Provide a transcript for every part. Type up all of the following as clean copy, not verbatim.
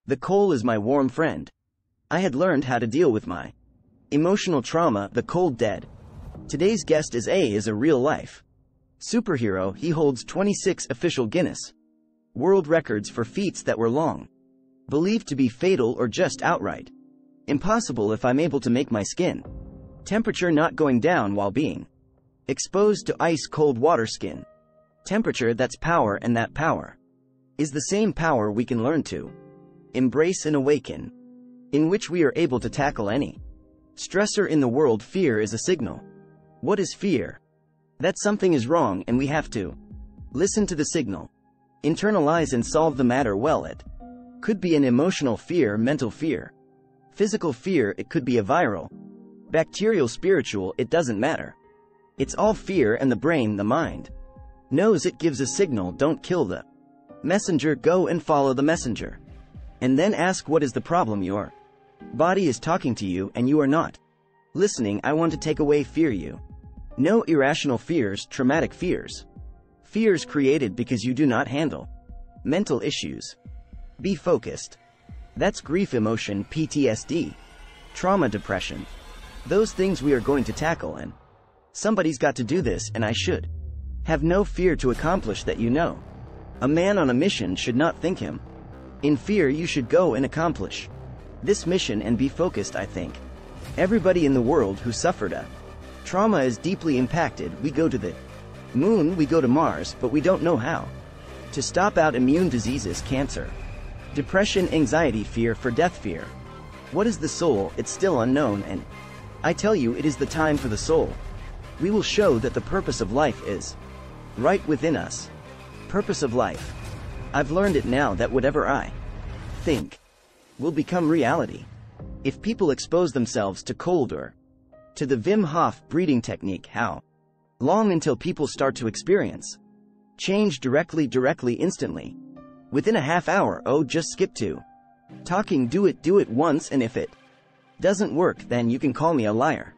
The coal is my warm friend. I had learned how to deal with my emotional trauma, the cold dead. Today's guest is a real life superhero. He holds 26 official Guinness World Records for feats that were long believed to be fatal or just outright impossible. If I'm able to make my skin temperature not going down while being exposed to ice cold water skin temperature, that's power, and that power is the same power we can learn to embrace and awaken, in which we are able to tackle any stressor in the world. Fear is a signal. What is fear? That something is wrong and we have to listen to the signal, internalize and solve the matter. Well, it could be an emotional fear, mental fear, physical fear, it could be a viral, bacterial, spiritual, it doesn't matter. It's all fear, and the brain, the mind, knows it. Gives a signal. Don't kill the messenger, go and follow the messenger. And then ask, what is the problem? Your body is talking to you and you are not listening. I want to take away fear. You know, irrational fears, traumatic fears, fears created because you do not handle mental issues. Be focused. That's grief, emotion, PTSD, trauma, depression. Those things we are going to tackle, and somebody's got to do this, and I should have no fear to accomplish that. You know, a man on a mission should not think him in fear. You should go and accomplish this mission and be focused. I think everybody in the world who suffered a trauma is deeply impacted. We go to the moon, we go to Mars, but we don't know how to stop out immune diseases, cancer, depression, anxiety, fear for death, fear. What is the soul? It's still unknown, and I tell you, it is the time for the soul. We will show that the purpose of life is right within us. Purpose of life. I've learned it now, that whatever I think will become reality. If people expose themselves to cold or to the Wim Hof breathing technique, how long until people start to experience change directly, instantly? Within a half hour. Oh, just skip to talking. Do it once, and if it doesn't work, then you can call me a liar.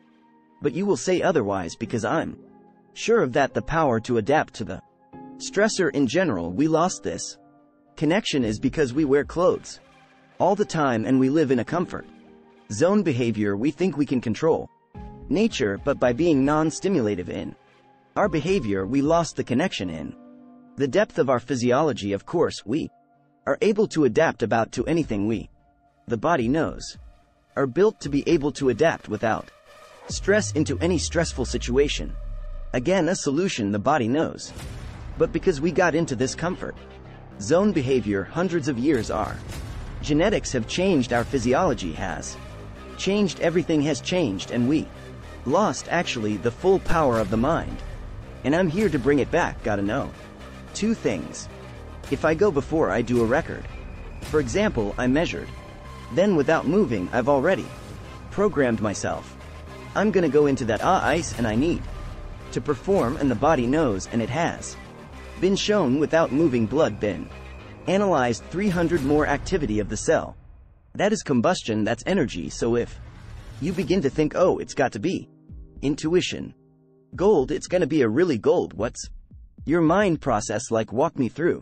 But you will say otherwise, because I'm sure of that. The power to adapt to the stressor in general. We lost this connection is because we wear clothes all the time and we live in a comfort zone behavior. We think we can control nature, but by being non-stimulative in our behavior, we lost the connection in the depth of our physiology. Of course, we are able to adapt about to anything. We, the body knows, are built to be able to adapt without stress into any stressful situation. Again, a solution the body knows. But because we got into this comfort zone behavior hundreds of years, our genetics have changed, our physiology has changed, everything has changed, and we lost actually the full power of the mind. And I'm here to bring it back. Gotta know two things. If I go before I do a record, for example, I measured, then without moving, I've already programmed myself. I'm gonna go into that ice and I need to perform, and the body knows, and it has been shown without moving. Blood been analyzed, 300 more activity of the cell. That is combustion, that's energy. So if you begin to think, oh, it's got to be intuition, gold, it's gonna be a really gold. What's your mind process like? Walk me through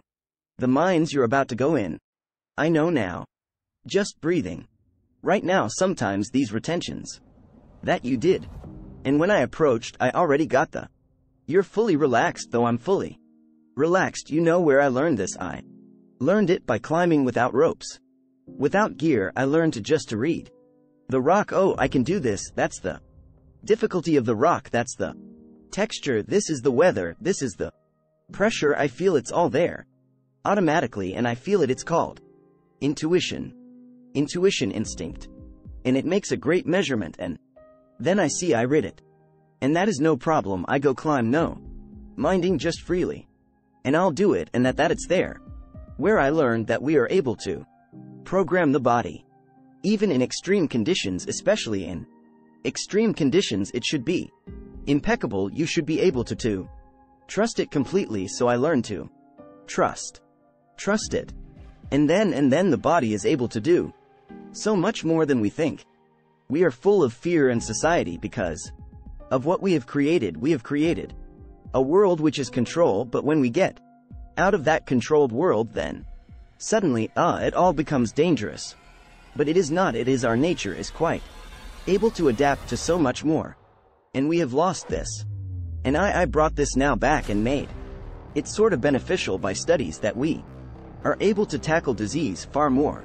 the minds you're about to go in. I know now. Just breathing. Right now, sometimes these retentions that you did. And when I approached, I already got the you're fully relaxed, though I'm fully relaxed. You know where I learned this? I learned it by climbing without ropes, without gear. I learned to just to read the rock. Oh, I can do this. That's the difficulty of the rock. That's the texture. This is the weather. This is the pressure. I feel it's all there automatically, and I feel it. It's called intuition. Intuition, instinct. And it makes a great measurement, and then I see I read it. And that is no problem. I go climb, no minding, just freely. And I'll do it, and that it's there. Where I learned that we are able to program the body. Even in extreme conditions, especially in extreme conditions, it should be impeccable. You should be able to trust it completely. So I learned to trust it. And then the body is able to do so much more than we think. We are full of fear in society because of what we have created. We have created a world which is control, but when we get out of that controlled world, then Suddenly, it all becomes dangerous. But it is not, it is our nature is quite able to adapt to so much more. And we have lost this. And I brought this now back and made it sort of beneficial by studies that we are able to tackle disease far more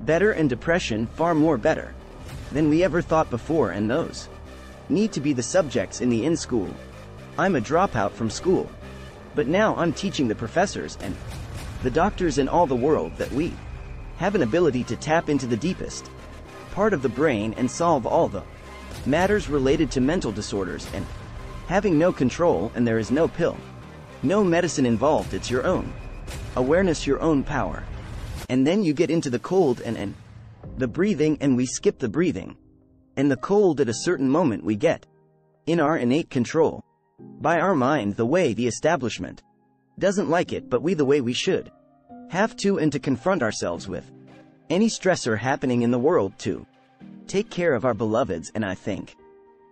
better and depression far more better than we ever thought before, and those need to be the subjects in the in-school. I'm a dropout from school, but now I'm teaching the professors and the doctors in all the world that we have an ability to tap into the deepest part of the brain and solve all the matters related to mental disorders, and having no control, and there is no pill, no medicine involved, it's your own awareness, your own power. And then you get into the cold and the breathing, and we skip the breathing and the cold at a certain moment. We get in our innate control by our mind, the way the establishment doesn't like it, but we the way we should have to, and to confront ourselves with any stressor happening in the world, to take care of our beloveds. And I think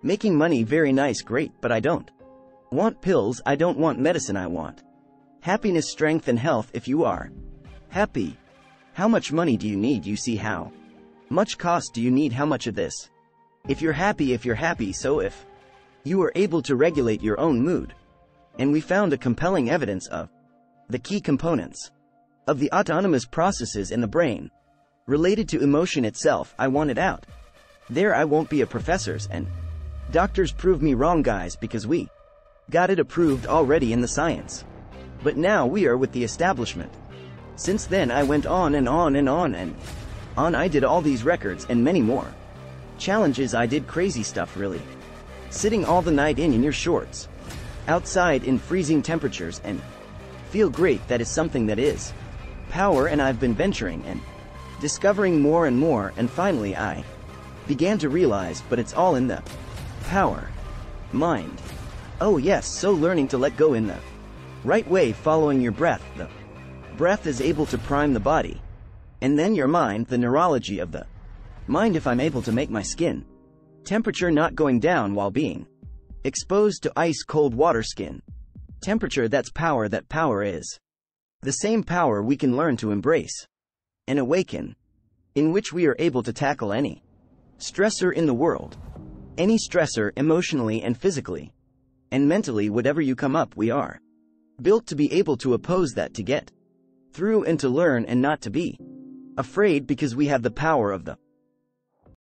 making money very nice, great, but I don't want pills, I don't want medicine, I want happiness, strength and health. If you are happy, how much money do you need? You see how much cost do you need? How much of this? If you're happy, so if you are able to regulate your own mood. And we found a compelling evidence of the key components of the autonomous processes in the brain related to emotion itself. I want it out there. I won't be a professors and doctors prove me wrong, guys, because we got it approved already in the science. But now we are with the establishment. Since then I went on and on and on and on. I did all these records and many more challenges. I did crazy stuff, really. Sitting all the night in your shorts, outside in freezing temperatures, and feel great. That is something that is power, and I've been venturing and discovering more and more, and finally I began to realize, but it's all in the power mind. Oh yes, so learning to let go in the right way, following your breath. The breath is able to prime the body, and then your mind, the neurology of the mind. If I'm able to make my skin temperature not going down while being exposed to ice cold water, skin temperature, that's power. That power is the same power we can learn to embrace and awaken, in which we are able to tackle any stressor in the world, any stressor, emotionally and physically and mentally, whatever you come up. We are built to be able to oppose that, to get through and to learn and not to be afraid, because we have the power of the